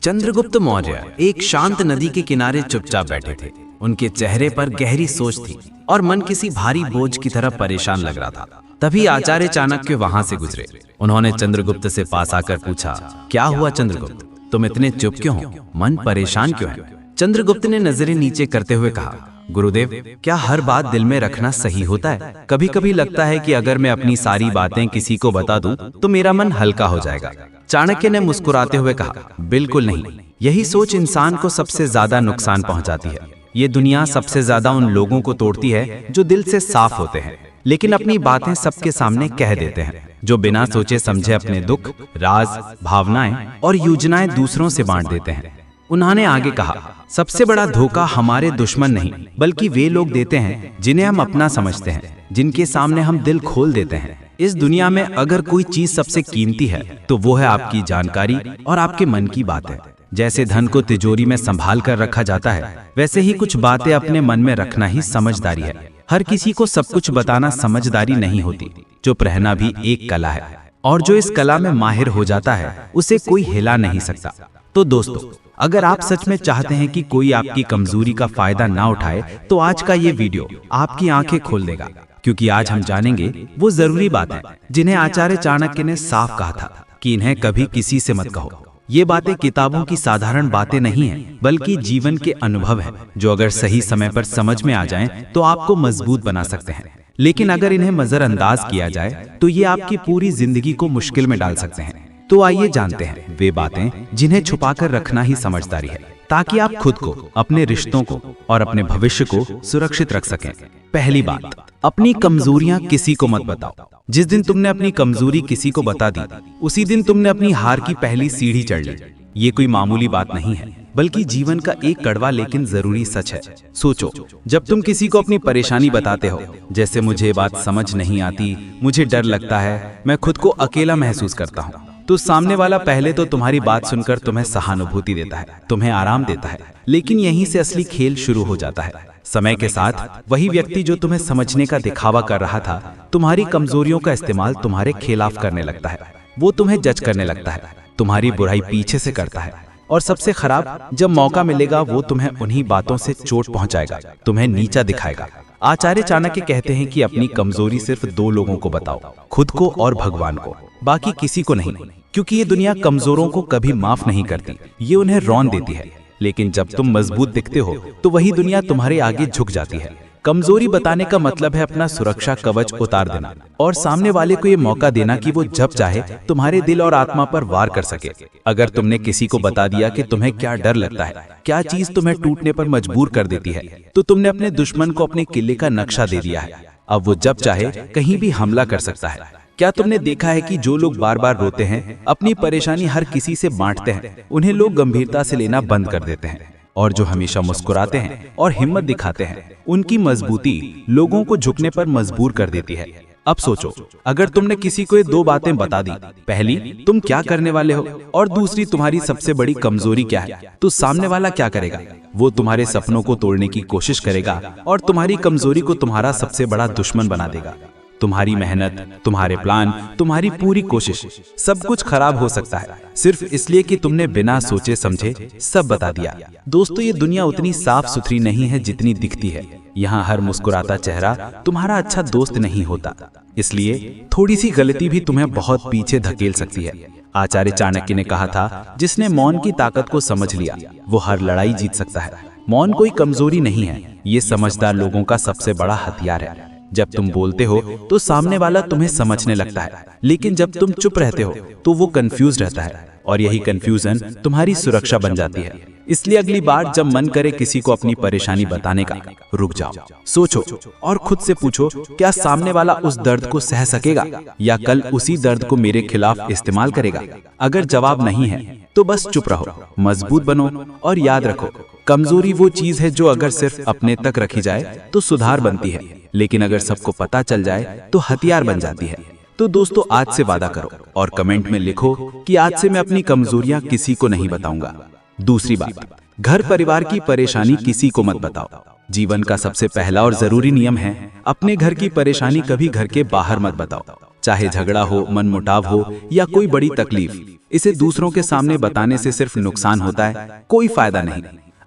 चंद्रगुप्त मौर्य एक शांत नदी के किनारे चुपचाप बैठे थे। उनके चेहरे पर गहरी सोच थी और मन किसी भारी बोझ की तरह परेशान लग रहा था। तभी आचार्य चाणक्य वहां से गुजरे। उन्होंने चंद्रगुप्त से पास आकर पूछा, क्या हुआ चंद्रगुप्त, तुम इतने चुप क्यों हो, मन परेशान क्यों है? चंद्रगुप्त ने नजरें नीचे करते हुए कहा, गुरुदेव, क्या हर बात दिल में रखना सही होता है? कभी कभी लगता है कि अगर मैं अपनी सारी बातें किसी को बता दूं तो मेरा मन हल्का हो जाएगा। चाणक्य ने मुस्कुराते हुए कहा, बिल्कुल नहीं, यही सोच इंसान को सबसे ज्यादा नुकसान पहुंचाती है। ये दुनिया सबसे ज्यादा उन लोगों को तोड़ती है जो दिल से साफ होते हैं, लेकिन अपनी बातें सबके सामने कह देते हैं, जो बिना सोचे समझे अपने दुख, राज, भावनाएं और योजनाएं दूसरों से बांट देते हैं। उन्होंने आगे कहा, सबसे बड़ा धोखा हमारे दुश्मन नहीं बल्कि वे लोग देते हैं जिन्हें हम अपना समझते हैं, जिनके सामने हम दिल खोल देते हैं। इस दुनिया में अगर कोई चीज सबसे कीमती है तो वो है आपकी जानकारी और आपके मन की बातें। जैसे धन को तिजोरी में संभाल कर रखा जाता है, वैसे ही कुछ बातें अपने मन में रखना ही समझदारी है। हर किसी को सब कुछ बताना समझदारी नहीं होती। चुप रहना भी एक कला है, और जो इस कला में माहिर हो जाता है उसे कोई हिला नहीं सकता। तो दोस्तों, अगर आप सच में चाहते हैं कि कोई आपकी कमजोरी का फायदा ना उठाए, तो आज का ये वीडियो आपकी आंखें खोल देगा, क्योंकि आज हम जानेंगे वो जरूरी बातें जिन्हें आचार्य चाणक्य ने साफ कहा था कि इन्हें कभी किसी से मत कहो। ये बातें किताबों की साधारण बातें नहीं हैं, बल्कि जीवन के अनुभव हैं, जो अगर सही समय पर समझ में आ जाएं तो आपको मजबूत बना सकते हैं। लेकिन अगर इन्हें नजरअंदाज किया जाए तो ये आपकी पूरी जिंदगी को मुश्किल में डाल सकते हैं। तो आइए जानते हैं वे बातें जिन्हें छुपाकर रखना ही समझदारी है, ताकि आप खुद को, अपने रिश्तों को और अपने भविष्य को सुरक्षित रख सकें। पहली बात, अपनी कमजोरियां किसी को मत बताओ। जिस दिन तुमने अपनी कमजोरी किसी को बता दी, उसी दिन तुमने अपनी हार की पहली सीढ़ी चढ़ ली। ये कोई मामूली बात नहीं है, बल्कि जीवन का एक कड़वा लेकिन जरूरी सच है। सोचो, जब तुम किसी को अपनी परेशानी बताते हो, जैसे मुझे ये बात समझ नहीं आती, मुझे डर लगता है, मैं खुद को अकेला महसूस करता हूँ, तो सामने वाला पहले तो तुम्हारी बात सुनकर तुम्हें सहानुभूति देता है, तुम्हें आराम देता है। लेकिन यहीं से असली खेल शुरू हो जाता है। समय के साथ वही व्यक्ति जो तुम्हें समझने का दिखावा कर रहा था, तुम्हारी कमजोरियों का इस्तेमाल तुम्हारे खिलाफ करने लगता है। वो तुम्हें जज करने लगता है, तुम्हारी बुराई पीछे से करता है, और सबसे खराब, जब मौका मिलेगा वो तुम्हें उन्हीं बातों से चोट पहुंचाएगा, तुम्हें नीचा दिखाएगा। आचार्य चाणक्य कहते हैं कि अपनी कमजोरी सिर्फ दो लोगों को बताओ, खुद को और भगवान को, बाकी किसी को नहीं, क्योंकि ये दुनिया कमजोरों को कभी माफ नहीं करती, ये उन्हें रौन देती है। लेकिन जब तुम मजबूत दिखते हो तो वही दुनिया तुम्हारे आगे झुक जाती है। कमजोरी बताने का मतलब है अपना सुरक्षा कवच उतार देना और सामने वाले को ये मौका देना कि वो जब चाहे तुम्हारे दिल और आत्मा पर वार कर सके। अगर तुमने किसी को बता दिया कि तुम्हें क्या डर लगता है, क्या चीज तुम्हें टूटने पर मजबूर कर देती है, तो तुमने अपने दुश्मन को अपने किले का नक्शा दे दिया है। अब वो जब चाहे कहीं भी हमला कर सकता है। क्या तुमने देखा है कि जो लोग बार बार रोते हैं, अपनी परेशानी हर किसी से बांटते हैं, उन्हें लोग गंभीरता से लेना बंद कर देते हैं, और जो हमेशा मुस्कुराते हैं और हिम्मत दिखाते हैं, उनकी मजबूती लोगों को झुकने पर मजबूर कर देती है। अब सोचो, अगर तुमने किसी को ये दो बातें बता दी, पहली तुम क्या करने वाले हो और दूसरी तुम्हारी सबसे बड़ी कमजोरी क्या है, तो सामने वाला क्या करेगा? वो तुम्हारे सपनों को तोड़ने की कोशिश करेगा और तुम्हारी कमजोरी को तुम्हारा सबसे बड़ा दुश्मन बना देगा। तुम्हारी मेहनत, तुम्हारे प्लान, तुम्हारी पूरी कोशिश, सब कुछ खराब हो सकता है, सिर्फ इसलिए कि तुमने बिना सोचे समझे सब बता दिया। दोस्तों, ये दुनिया उतनी साफ सुथरी नहीं है जितनी दिखती है। यहाँ हर मुस्कुराता चेहरा तुम्हारा अच्छा दोस्त नहीं होता, इसलिए थोड़ी सी गलती भी तुम्हें बहुत पीछे धकेल सकती है। आचार्य चाणक्य ने कहा था, जिसने मौन की ताकत को समझ लिया वो हर लड़ाई जीत सकता है। मौन कोई कमजोरी नहीं है, ये समझदार लोगों का सबसे बड़ा हथियार है। जब तुम बोलते हो तो सामने वाला तुम्हें समझने लगता है, लेकिन जब तुम चुप रहते हो तो वो कंफ्यूज रहता है, और यही कंफ्यूजन तुम्हारी सुरक्षा बन जाती है। इसलिए अगली बार जब मन करे किसी को अपनी परेशानी बताने का, रुक जाओ, सोचो और खुद से पूछो, क्या सामने वाला उस दर्द को सह सकेगा या कल उसी दर्द को मेरे खिलाफ इस्तेमाल करेगा? अगर जवाब नहीं है तो बस चुप रहो, मजबूत बनो, और याद रखो, कमजोरी वो चीज है जो अगर सिर्फ अपने तक रखी जाए तो सुधार बनती है, लेकिन अगर सबको पता चल जाए तो हथियार बन जाती है। तो दोस्तों, आज से वादा करो और कमेंट में लिखो कि आज से मैं अपनी कमजोरियां किसी को नहीं बताऊंगा। दूसरी बात, घर परिवार की परेशानी किसी को मत बताओ। जीवन का सबसे पहला और जरूरी नियम है, अपने घर की परेशानी कभी घर के बाहर मत बताओ। चाहे झगड़ा हो, मनमुटाव हो या कोई बड़ी तकलीफ, इसे दूसरों के सामने बताने से सिर्फ नुकसान होता है, कोई फायदा नहीं।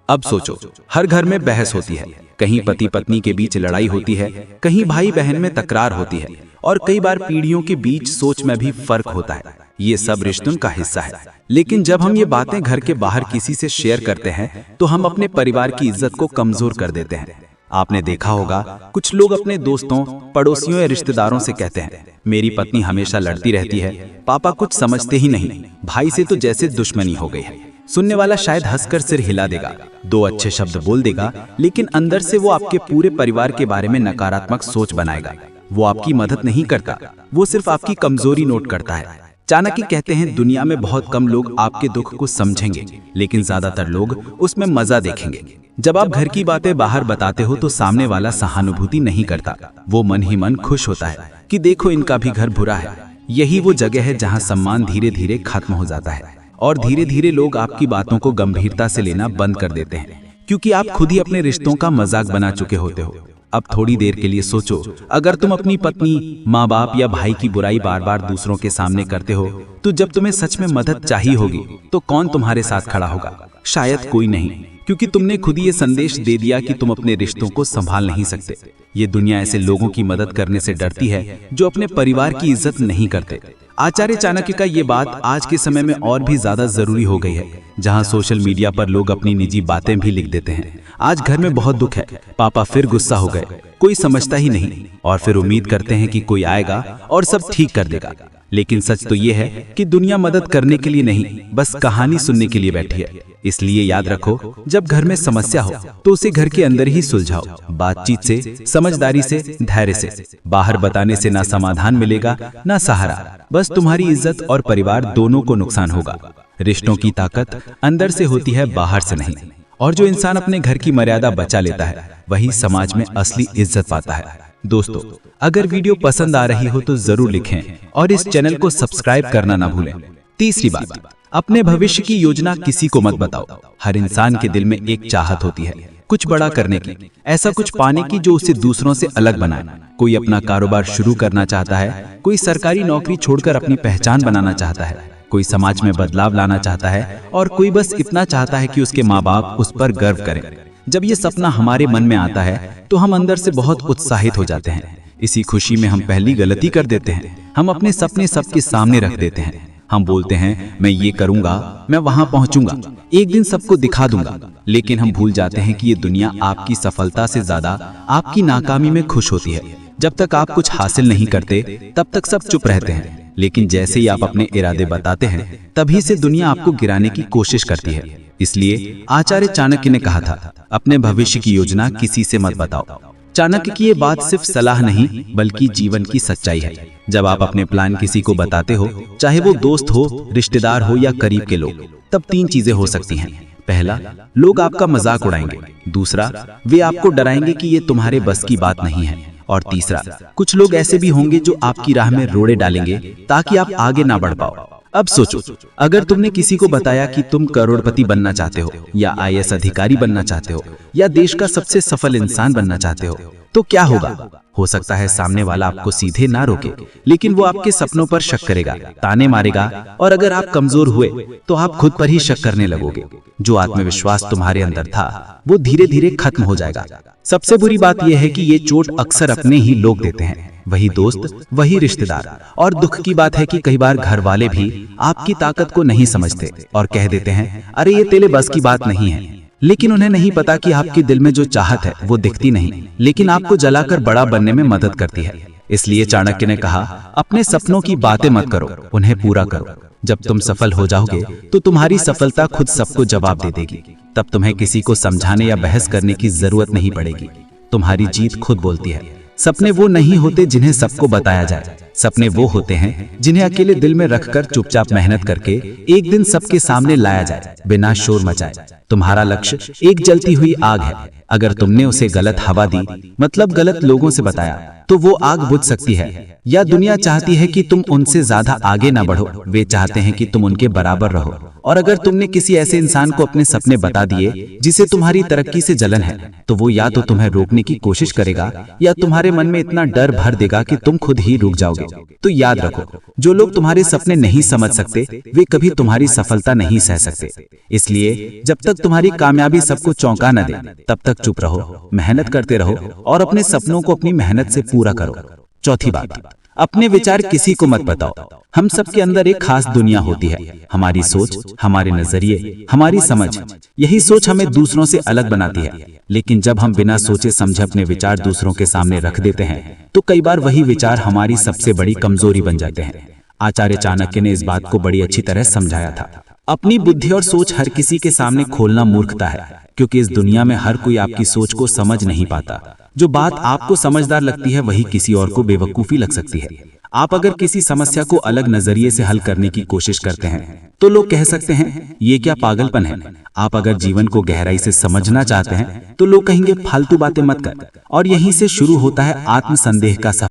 अब सोचो, हर घर में बहस होती है, कहीं पति पत्नी के बीच लड़ाई होती है, कहीं भाई बहन में तकरार होती है, और कई बार पीढ़ियों के बीच सोच में भी फर्क होता है। ये सब रिश्तों का हिस्सा है। लेकिन जब हम ये बातें घर के बाहर किसी से शेयर करते हैं तो हम अपने परिवार की इज्जत को कमजोर कर देते हैं। आपने देखा होगा, कुछ लोग अपने दोस्तों, पड़ोसियों या रिश्तेदारों से कहते हैं, मेरी पत्नी हमेशा लड़ती रहती है, पापा कुछ समझते ही नहीं, भाई से तो जैसे दुश्मनी हो गई है। सुनने वाला शायद हंसकर सिर हिला देगा, दो अच्छे शब्द बोल देगा, लेकिन अंदर से वो आपके पूरे परिवार के बारे में नकारात्मक सोच बनाएगा। वो आपकी मदद नहीं करता, वो सिर्फ आपकी कमजोरी नोट करता है। चाणक्य कहते हैं, दुनिया में बहुत कम लोग आपके दुख को समझेंगे, लेकिन ज्यादातर लोग उसमें मजा देखेंगे। जब आप घर की बातें बाहर बताते हो तो सामने वाला सहानुभूति नहीं करता, वो मन ही मन खुश होता है कि देखो इनका भी घर बुरा है। यही वो जगह है जहाँ सम्मान धीरे धीरे खत्म हो जाता है और धीरे धीरे लोग आपकी बातों को गंभीरता से लेना बंद कर देते हैं, क्योंकि आप खुद ही अपने रिश्तों का मजाक बना चुके होते हो। अब थोड़ी देर के लिए सोचो, अगर तुम अपनी पत्नी, माँ बाप या भाई की बुराई बार बार दूसरों के सामने करते हो, तो जब तुम्हें सच में मदद चाहिए होगी तो कौन तुम्हारे साथ खड़ा होगा? शायद कोई नहीं, क्योंकि तुमने खुद ये संदेश दे दिया कि तुम अपने रिश्तों को संभाल नहीं सकते। ये दुनिया ऐसे लोगों की मदद करने से डरती है जो अपने परिवार की इज्जत नहीं करते। आचार्य चाणक्य का ये बात आज के समय में और भी ज्यादा जरूरी हो गई है, जहां सोशल मीडिया पर लोग अपनी निजी बातें भी लिख देते हैं। आज घर में बहुत दुख है, पापा फिर गुस्सा हो गए, कोई समझता ही नहीं, और फिर उम्मीद करते हैं कि कोई आएगा और सब ठीक कर देगा। लेकिन सच तो ये है कि दुनिया मदद करने के लिए नहीं, बस कहानी सुनने के लिए बैठी है। इसलिए याद रखो, जब घर में समस्या हो तो उसे घर के अंदर ही सुलझाओ, बातचीत से, समझदारी से, धैर्य से। बाहर बताने से ना समाधान मिलेगा ना सहारा, बस तुम्हारी इज्जत और परिवार दोनों को नुकसान होगा। रिश्तों की ताकत अंदर से होती है, बाहर से नहीं। और जो इंसान अपने घर की मर्यादा बचा लेता है, वही समाज में असली इज्जत पाता है। दोस्तों, अगर वीडियो पसंद आ रही हो तो जरूर लिखें और इस चैनल को सब्सक्राइब करना ना भूलें। तीसरी बात, अपने भविष्य की योजना किसी को मत बताओ। हर इंसान के दिल में एक चाहत होती है, कुछ बड़ा करने की, ऐसा कुछ पाने की जो उसे दूसरों से अलग बनाए। कोई अपना कारोबार शुरू करना चाहता है, कोई सरकारी नौकरी छोड़कर अपनी पहचान बनाना चाहता है, कोई समाज में बदलाव लाना चाहता है, और कोई बस इतना चाहता है कि उसके माँ बाप उस पर गर्व करें। जब ये सपना हमारे मन में आता है तो हम अंदर से बहुत उत्साहित हो जाते हैं। इसी खुशी में हम पहली गलती कर देते हैं, हम अपने सपने सबके सामने रख देते हैं। हम बोलते हैं, मैं ये करूंगा, मैं वहां पहुंचूंगा, एक दिन सबको दिखा दूंगा। लेकिन हम भूल जाते हैं कि ये दुनिया आपकी सफलता से ज्यादा आपकी नाकामी में खुश होती है। जब तक आप कुछ हासिल नहीं करते तब तक सब चुप रहते हैं, लेकिन जैसे ही आप अपने इरादे बताते हैं तभी से दुनिया आपको गिराने की कोशिश करती है। इसलिए आचार्य चाणक्य ने कहा था, अपने भविष्य की योजना किसी से मत बताओ। चाणक्य की ये बात सिर्फ सलाह नहीं बल्कि जीवन की सच्चाई है। जब आप अपने प्लान किसी को बताते हो, चाहे वो दोस्त हो, रिश्तेदार हो या करीब के लोग, तब तीन चीजें हो सकती हैं। पहला, लोग आपका मजाक उड़ाएंगे। दूसरा, वे आपको डराएंगे कि ये तुम्हारे बस की बात नहीं है। और तीसरा, कुछ लोग ऐसे भी होंगे जो आपकी राह में रोड़े डालेंगे ताकि आप आगे ना बढ़ पाओ। अब सोचो, अगर तुमने किसी को बताया कि तुम करोड़पति बनना चाहते हो, या IAS अधिकारी बनना चाहते हो, या देश का सबसे सफल इंसान बनना चाहते हो, तो क्या होगा? हो सकता है सामने वाला आपको सीधे ना रोके, लेकिन वो आपके सपनों पर शक करेगा, ताने मारेगा, और अगर आप कमजोर हुए तो आप खुद पर ही शक करने लगोगे। जो आत्मविश्वास तुम्हारे अंदर था वो धीरे धीरे खत्म हो जाएगा। सबसे बुरी बात यह है कि ये चोट अक्सर अपने ही लोग देते हैं, वही दोस्त, वही रिश्तेदार। और दुख की बात है कि कई बार घर वाले भी आपकी ताकत को नहीं समझते और कह देते हैं, अरे ये तेरे बस की बात नहीं है। लेकिन उन्हें नहीं पता कि आपके दिल में जो चाहत है वो दिखती नहीं, लेकिन आपको जलाकर बड़ा बनने में मदद करती है। इसलिए चाणक्य ने कहा, अपने सपनों की बातें मत करो, उन्हें पूरा करो। जब तुम सफल हो जाओगे तो तुम्हारी सफलता खुद सबको जवाब दे देगी। तब तुम्हें किसी को समझाने या बहस करने की जरूरत नहीं पड़ेगी। तुम्हारी जीत खुद बोलती है। सपने वो नहीं होते जिन्हें सबको बताया जाए, सपने वो होते हैं जिन्हें अकेले दिल में रखकर चुपचाप मेहनत करके एक दिन सबके सामने लाया जाए, बिना शोर मचाए। तुम्हारा लक्ष्य एक जलती हुई आग है। अगर तुमने उसे गलत हवा दी, मतलब गलत लोगों से बताया, तो वो आग बुझ सकती है। या दुनिया चाहती है कि तुम उनसे ज्यादा आगे ना बढ़ो, वे चाहते हैं कि तुम उनके बराबर रहो। और अगर तुमने किसी ऐसे इंसान को अपने सपने बता दिए जिसे तुम्हारी तरक्की से जलन है, तो वो या तो तुम्हें रोकने की कोशिश करेगा या तुम्हारे मन में इतना डर भर देगा कि तुम खुद ही रुक जाओगे। जाओगे। तो याद रखो, जो लोग तुम्हारे सपने नहीं समझ सकते वे कभी तुम्हारी सफलता नहीं सह सकते। इसलिए जब तक तुम्हारी कामयाबी सबको चौंका न दे तब तक चुप रहो, मेहनत करते रहो और अपने सपनों को अपनी मेहनत से पूरा करो। चौथी बात, अपने विचार किसी को मत बताओ। हम सबके अंदर एक खास दुनिया होती है, हमारी सोच, हमारे नजरिए, हमारी समझ। यही सोच हमें दूसरों से अलग बनाती है। लेकिन जब हम बिना सोचे समझे अपने विचार दूसरों के सामने रख देते हैं तो कई बार वही विचार हमारी सबसे बड़ी कमजोरी बन जाते हैं। आचार्य चाणक्य ने इस बात को बड़ी अच्छी तरह समझाया था। अपनी बुद्धि और सोच हर किसी के सामने खोलना मूर्खता है, क्योंकि इस दुनिया में हर कोई आपकी सोच को समझ नहीं पाता। जो बात आपको समझदार लगती है वही किसी और को बेवकूफी लग सकती है। आप अगर किसी समस्या को अलग नजरिए से हल करने की कोशिश करते हैं तो लोग कह सकते हैं ये क्या पागलपन है। आप अगर जीवन को गहराई से समझना चाहते हैं तो लोग कहेंगे फालतू बातें मत कर। और यहीं से शुरू होता है आत्मसंदेह का सफर।